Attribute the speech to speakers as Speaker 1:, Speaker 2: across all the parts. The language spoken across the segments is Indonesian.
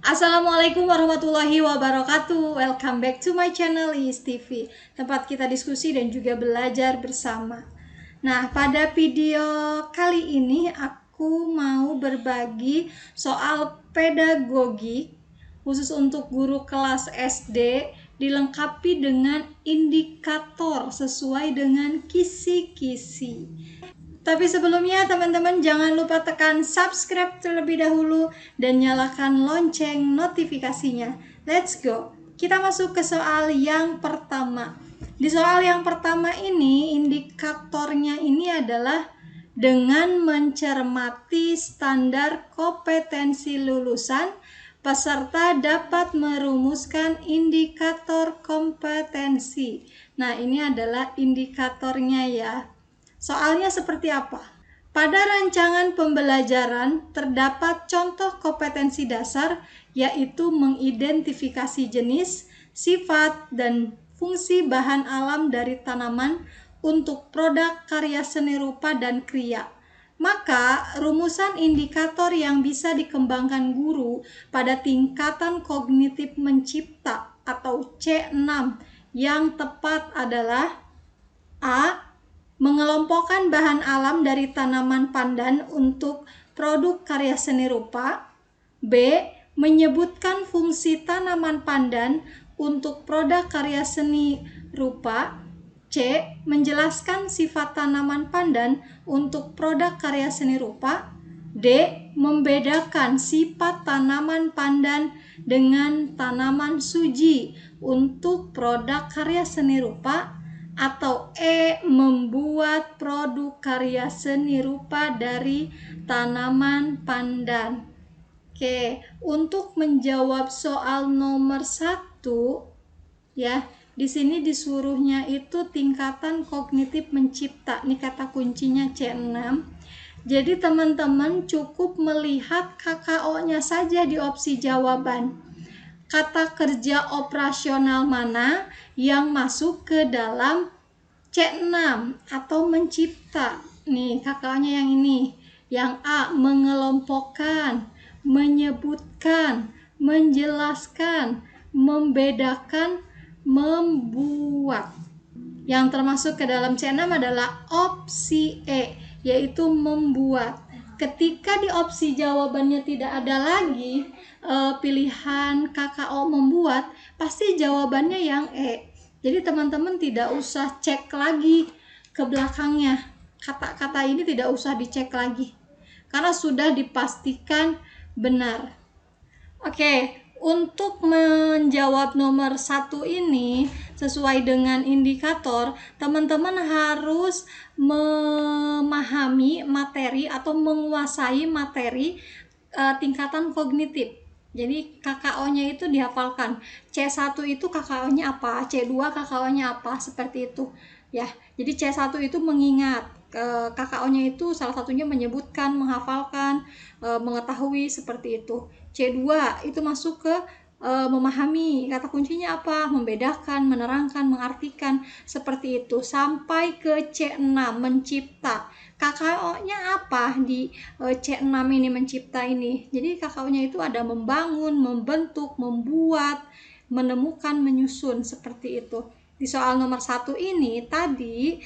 Speaker 1: Assalamualaikum warahmatullahi wabarakatuh. Welcome back to my channel IIS TV, tempat kita diskusi dan juga belajar bersama. Nah, pada video kali ini aku mau berbagi soal pedagogi khusus untuk guru kelas SD, dilengkapi dengan indikator sesuai dengan kisi-kisi. Tapi sebelumnya teman-teman jangan lupa tekan subscribe terlebih dahulu dan nyalakan lonceng notifikasinya. Let's go. Kita masuk ke soal yang pertama. Di soal yang pertama ini indikatornya ini adalah dengan mencermati standar kompetensi lulusan, peserta dapat merumuskan indikator kompetensi. Nah, ini adalah indikatornya ya. Soalnya seperti apa? Pada rancangan pembelajaran terdapat contoh kompetensi dasar, yaitu mengidentifikasi jenis, sifat, dan fungsi bahan alam dari tanaman untuk produk karya seni rupa dan kriya. Maka, rumusan indikator yang bisa dikembangkan guru pada tingkatan kognitif mencipta atau C6 yang tepat adalah A. Mengelompokkan bahan alam dari tanaman pandan untuk produk karya seni rupa. B. Menyebutkan fungsi tanaman pandan untuk produk karya seni rupa. C. Menjelaskan sifat tanaman pandan untuk produk karya seni rupa. D. Membedakan sifat tanaman pandan dengan tanaman suji untuk produk karya seni rupa. Atau E. Membuat produk karya seni rupa dari tanaman pandan. Oke, untuk menjawab soal nomor 1 ya, di sini disuruhnya itu tingkatan kognitif mencipta. Ini kata kuncinya C6. Jadi teman-teman cukup melihat KKO-nya saja di opsi jawaban. Kata kerja operasional mana yang masuk ke dalam C6 atau mencipta. Nih, KKO-nya yang ini. Yang A, mengelompokkan, menyebutkan, menjelaskan, membedakan, membuat. Yang termasuk ke dalam C6 adalah opsi E, yaitu membuat. Ketika di opsi jawabannya tidak ada lagi pilihan KKO membuat, pasti jawabannya yang E. Jadi teman-teman tidak usah cek lagi ke belakangnya. Kata-kata ini tidak usah dicek lagi, karena sudah dipastikan benar. Oke, untuk menjawab nomor 1 ini sesuai dengan indikator, teman-teman harus memahami materi atau menguasai materi tingkatan kognitif. Jadi KKO-nya itu dihafalkan. C1 itu KKO-nya apa, C2 KKO-nya apa, seperti itu. Ya, jadi C1 itu mengingat, KKO-nya itu salah satunya menyebutkan, menghafalkan, mengetahui, seperti itu. C2 itu masuk ke memahami, kata kuncinya apa, membedakan, menerangkan, mengartikan, seperti itu. Sampai ke C6 mencipta. KKO-nya apa di C6 ini, mencipta ini? Jadi KKO-nya itu ada membangun, membentuk, membuat, menemukan, menyusun, seperti itu. Di soal nomor 1 ini tadi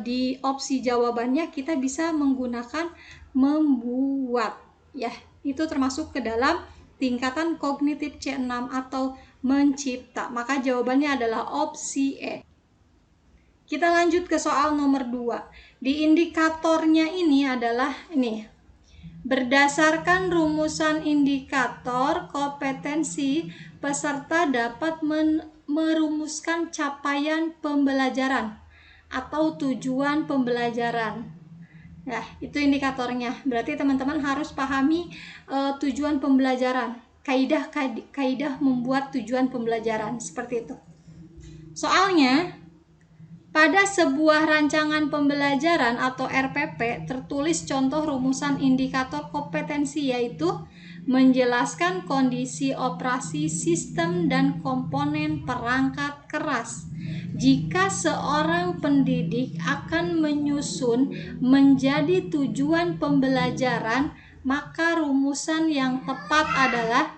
Speaker 1: di opsi jawabannya kita bisa menggunakan membuat ya. Itu termasuk ke dalam tingkatan kognitif C6 atau mencipta. Maka jawabannya adalah opsi E. Kita lanjut ke soal nomor 2. Di indikatornya ini adalah ini. Berdasarkan rumusan indikator kompetensi, peserta dapat merumuskan capaian pembelajaran atau tujuan pembelajaran. Ya, itu indikatornya. Berarti teman-teman harus pahami tujuan pembelajaran. Kaidah membuat tujuan pembelajaran, seperti itu. Soalnya pada sebuah rancangan pembelajaran atau RPP tertulis contoh rumusan indikator kompetensi, yaitu menjelaskan kondisi operasi sistem dan komponen perangkat keras. Jika seorang pendidik akan menyusun menjadi tujuan pembelajaran, maka rumusan yang tepat adalah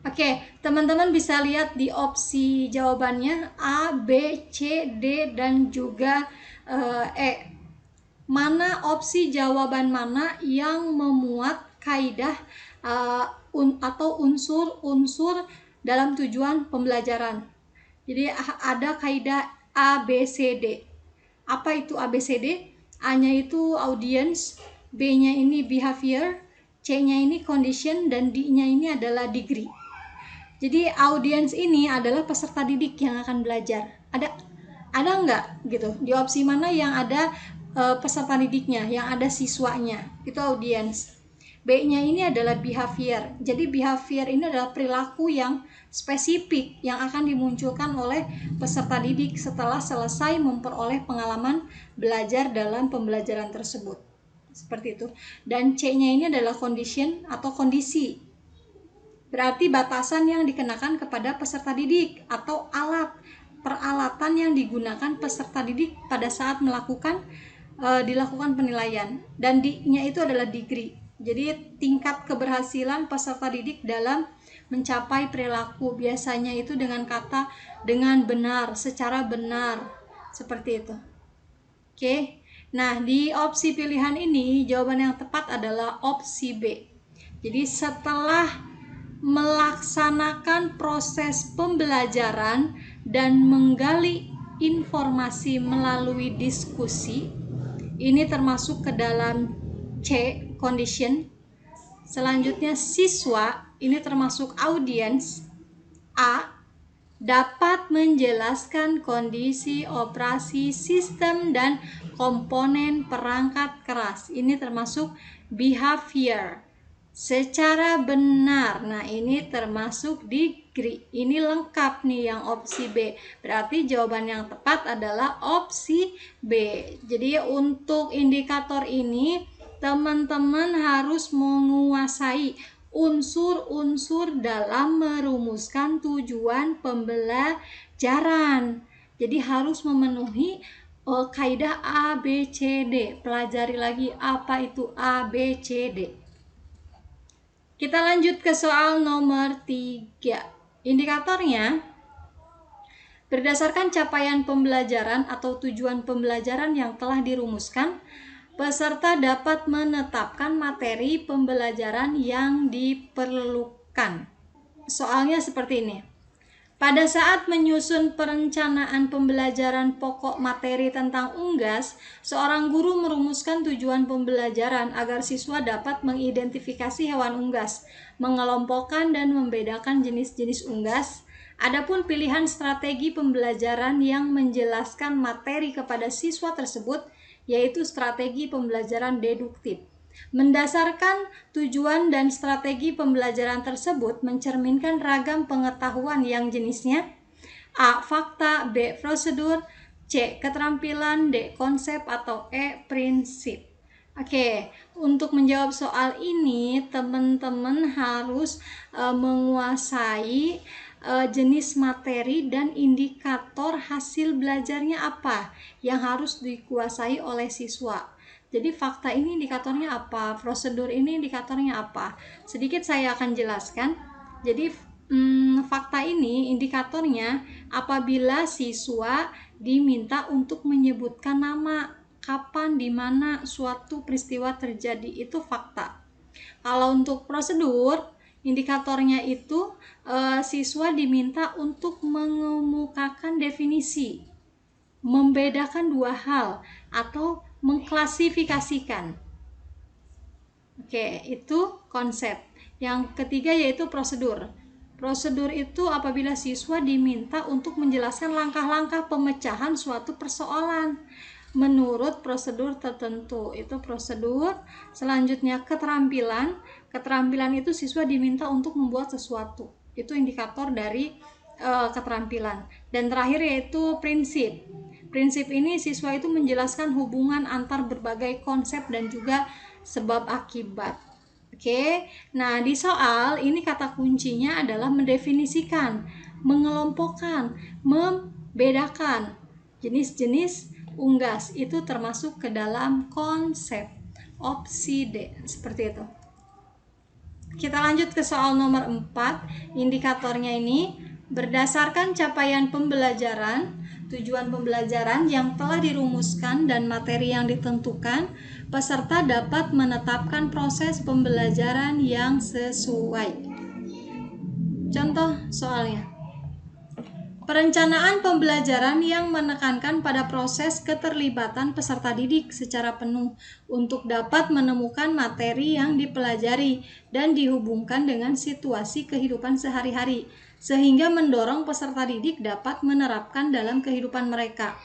Speaker 1: Oke, teman-teman bisa lihat di opsi jawabannya A, B, C, D, dan juga E. Mana opsi jawaban mana yang memuat kaidah atau unsur-unsur dalam tujuan pembelajaran? Jadi ada kaidah A, B, C, D. Apa itu A, B, C, D? A-nya itu audience, B-nya ini behavior, C-nya ini condition, dan D-nya ini adalah degree. Jadi audiens ini adalah peserta didik yang akan belajar. Ada nggak gitu di opsi mana yang ada peserta didiknya, yang ada siswanya, itu audiens. B-nya ini adalah behavior. Jadi behavior ini adalah perilaku yang spesifik yang akan dimunculkan oleh peserta didik setelah selesai memperoleh pengalaman belajar dalam pembelajaran tersebut. Seperti itu. Dan C-nya ini adalah condition atau kondisi. Berarti batasan yang dikenakan kepada peserta didik atau peralatan yang digunakan peserta didik pada saat dilakukan penilaian. Dan D-nya itu adalah degree. Jadi tingkat keberhasilan peserta didik dalam mencapai perilaku, biasanya itu dengan benar, secara benar, seperti itu. Oke. Nah, di opsi pilihan ini jawaban yang tepat adalah opsi B. Jadi setelah melaksanakan proses pembelajaran dan menggali informasi melalui diskusi, ini termasuk ke dalam C, condition. Selanjutnya siswa, ini termasuk audience. A, dapat menjelaskan kondisi operasi sistem dan komponen perangkat keras, ini termasuk behavior. Secara benar, nah ini termasuk degree. Ini lengkap nih yang opsi B. Berarti jawaban yang tepat adalah opsi B. Jadi untuk indikator ini teman-teman harus menguasai unsur-unsur dalam merumuskan tujuan pembelajaran. Jadi harus memenuhi kaidah A, B, C, D. Pelajari lagi apa itu A, B, C, D. Kita lanjut ke soal nomor 3. Indikatornya, berdasarkan capaian pembelajaran atau tujuan pembelajaran yang telah dirumuskan, peserta dapat menetapkan materi pembelajaran yang diperlukan. Soalnya seperti ini. Pada saat menyusun perencanaan pembelajaran pokok materi tentang unggas, seorang guru merumuskan tujuan pembelajaran agar siswa dapat mengidentifikasi hewan unggas, mengelompokkan dan membedakan jenis-jenis unggas. Adapun pilihan strategi pembelajaran yang menjelaskan materi kepada siswa tersebut, yaitu strategi pembelajaran deduktif. Mendasarkan tujuan dan strategi pembelajaran tersebut mencerminkan ragam pengetahuan yang jenisnya A. Fakta, B. Prosedur, C. Keterampilan, D. Konsep, atau E. Prinsip. Oke, untuk menjawab soal ini teman-teman harus menguasai jenis materi dan indikator hasil belajarnya apa yang harus dikuasai oleh siswa. Jadi fakta ini indikatornya apa, prosedur ini indikatornya apa. Sedikit saya akan jelaskan. Jadi fakta ini indikatornya apabila siswa diminta untuk menyebutkan nama, kapan, di mana suatu peristiwa terjadi, itu fakta. Kalau untuk prosedur, indikatornya itu siswa diminta untuk mengemukakan definisi, membedakan dua hal, atau mengklasifikasikan. Oke, itu konsep. Yang ketiga yaitu prosedur. Prosedur itu apabila siswa diminta untuk menjelaskan langkah-langkah pemecahan suatu persoalan menurut prosedur tertentu. Itu prosedur. Selanjutnya keterampilan. Keterampilan itu siswa diminta untuk membuat sesuatu. Itu indikator dari keterampilan. Dan terakhir yaitu prinsip. Prinsip ini siswa itu menjelaskan hubungan antar berbagai konsep dan juga sebab akibat. Oke, nah di soal ini kata kuncinya adalah mendefinisikan, mengelompokkan, membedakan jenis-jenis unggas. Itu termasuk ke dalam konsep. Opsi D, seperti itu. Kita lanjut ke soal nomor 4. Indikatornya ini berdasarkan capaian pembelajaran, tujuan pembelajaran yang telah dirumuskan dan materi yang ditentukan, peserta dapat menetapkan proses pembelajaran yang sesuai. Contoh soalnya. Perencanaan pembelajaran yang menekankan pada proses keterlibatan peserta didik secara penuh untuk dapat menemukan materi yang dipelajari dan dihubungkan dengan situasi kehidupan sehari-hari, sehingga mendorong peserta didik dapat menerapkan dalam kehidupan mereka.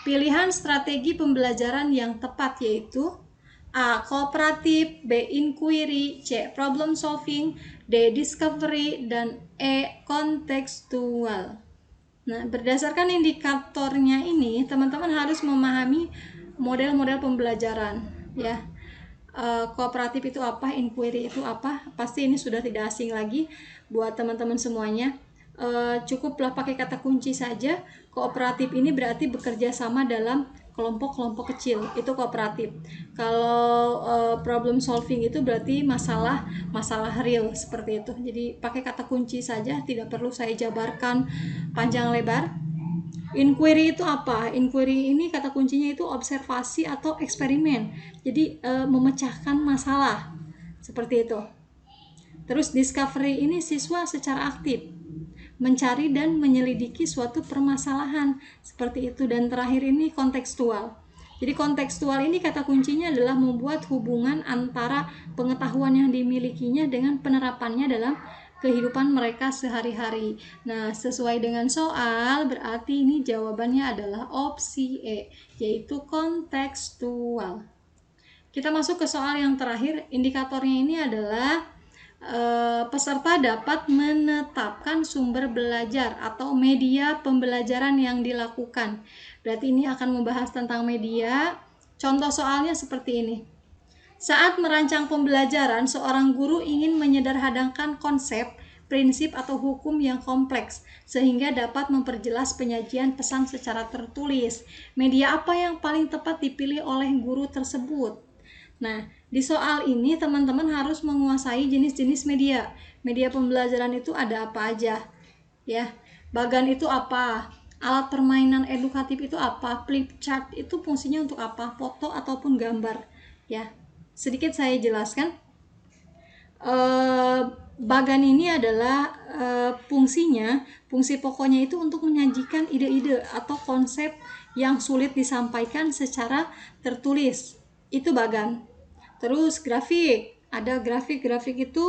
Speaker 1: Pilihan strategi pembelajaran yang tepat yaitu A. Kooperatif, B. Inquiry, C. Problem solving, D. Discovery, dan E. Kontekstual. Nah, berdasarkan indikatornya ini, teman-teman harus memahami model-model pembelajaran, ya. Kooperatif itu apa, inquiry itu apa, pasti ini sudah tidak asing lagi buat teman-teman semuanya. Cukuplah pakai kata kunci saja. Kooperatif ini berarti bekerja sama dalam kelompok-kelompok kecil, itu kooperatif. Kalau problem solving itu berarti masalah real, seperti itu. Jadi pakai kata kunci saja, tidak perlu saya jabarkan panjang lebar. Inquiry itu apa? Inquiry ini kata kuncinya itu observasi atau eksperimen. Jadi memecahkan masalah, seperti itu. Terus discovery ini siswa secara aktif mencari dan menyelidiki suatu permasalahan, seperti itu. Dan terakhir ini kontekstual. Jadi kontekstual ini kata kuncinya adalah membuat hubungan antara pengetahuan yang dimilikinya dengan penerapannya dalam kehidupan mereka sehari-hari. Nah, sesuai dengan soal, berarti ini jawabannya adalah opsi E, yaitu kontekstual. Kita masuk ke soal yang terakhir. Indikatornya ini adalah peserta dapat menetapkan sumber belajar atau media pembelajaran yang dilakukan. Berarti ini akan membahas tentang media. Contoh soalnya seperti ini. Saat merancang pembelajaran, seorang guru ingin menyederhanakan konsep, prinsip atau hukum yang kompleks sehingga dapat memperjelas penyajian pesan secara tertulis. Media apa yang paling tepat dipilih oleh guru tersebut? Nah, di soal ini teman-teman harus menguasai jenis-jenis media. Media pembelajaran itu ada apa aja, ya. Bagan itu apa? Alat permainan edukatif itu apa? Flip chart itu fungsinya untuk apa? Foto ataupun gambar, ya. Sedikit saya jelaskan. Bagan ini adalah fungsi pokoknya itu untuk menyajikan ide-ide atau konsep yang sulit disampaikan secara tertulis. Itu bagan. Terus grafik, ada grafik itu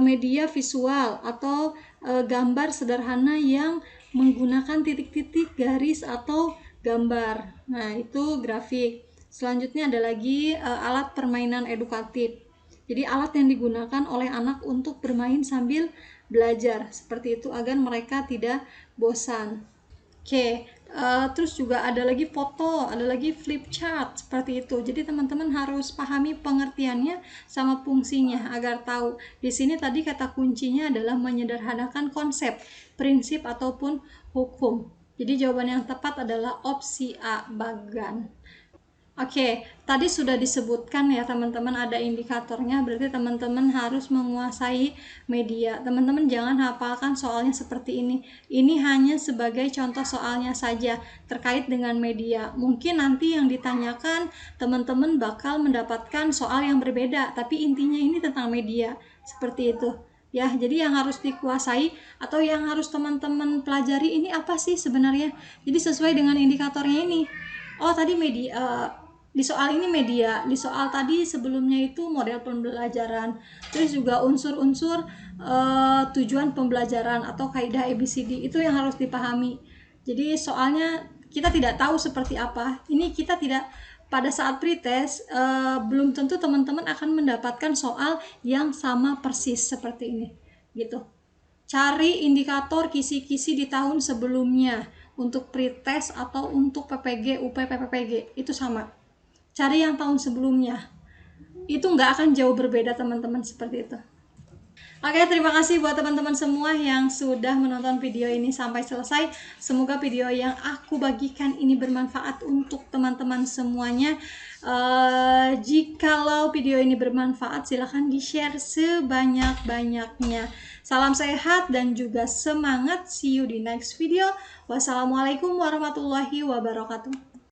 Speaker 1: media visual atau gambar sederhana yang menggunakan titik-titik, garis atau gambar. Nah, itu grafik. Selanjutnya ada lagi alat permainan edukatif. Jadi alat yang digunakan oleh anak untuk bermain sambil belajar, seperti itu agar mereka tidak bosan. Oke, terus juga ada lagi foto, ada lagi flip chart, seperti itu. Jadi teman-teman harus pahami pengertiannya sama fungsinya agar tahu. Di sini tadi kata kuncinya adalah menyederhanakan konsep, prinsip ataupun hukum. Jadi jawaban yang tepat adalah opsi A, bagan. Oke, tadi sudah disebutkan ya teman-teman ada indikatornya, berarti teman-teman harus menguasai media. Teman-teman jangan hafalkan soalnya seperti ini. Ini hanya sebagai contoh soalnya saja terkait dengan media. Mungkin nanti yang ditanyakan teman-teman bakal mendapatkan soal yang berbeda, tapi intinya ini tentang media. Seperti itu. Ya, jadi yang harus dikuasai atau yang harus teman-teman pelajari ini apa sih sebenarnya? Jadi sesuai dengan indikatornya ini. Oh, tadi media di soal ini media, di soal tadi sebelumnya itu model pembelajaran, terus juga unsur-unsur tujuan pembelajaran atau kaidah ABCD itu yang harus dipahami. Jadi soalnya kita tidak tahu seperti apa, ini kita tidak pada saat pretest belum tentu teman-teman akan mendapatkan soal yang sama persis seperti ini, gitu. Cari indikator kisi-kisi di tahun sebelumnya untuk pretest atau untuk PPG, UP, PPPG itu sama. Cari yang tahun sebelumnya, itu nggak akan jauh berbeda teman-teman, seperti itu. Oke, terima kasih buat teman-teman semua yang sudah menonton video ini sampai selesai. Semoga video yang aku bagikan ini bermanfaat untuk teman-teman semuanya. Jikalau video ini bermanfaat, silahkan di-share sebanyak-banyaknya. Salam sehat dan juga semangat. See you di next video. Wassalamualaikum warahmatullahi wabarakatuh.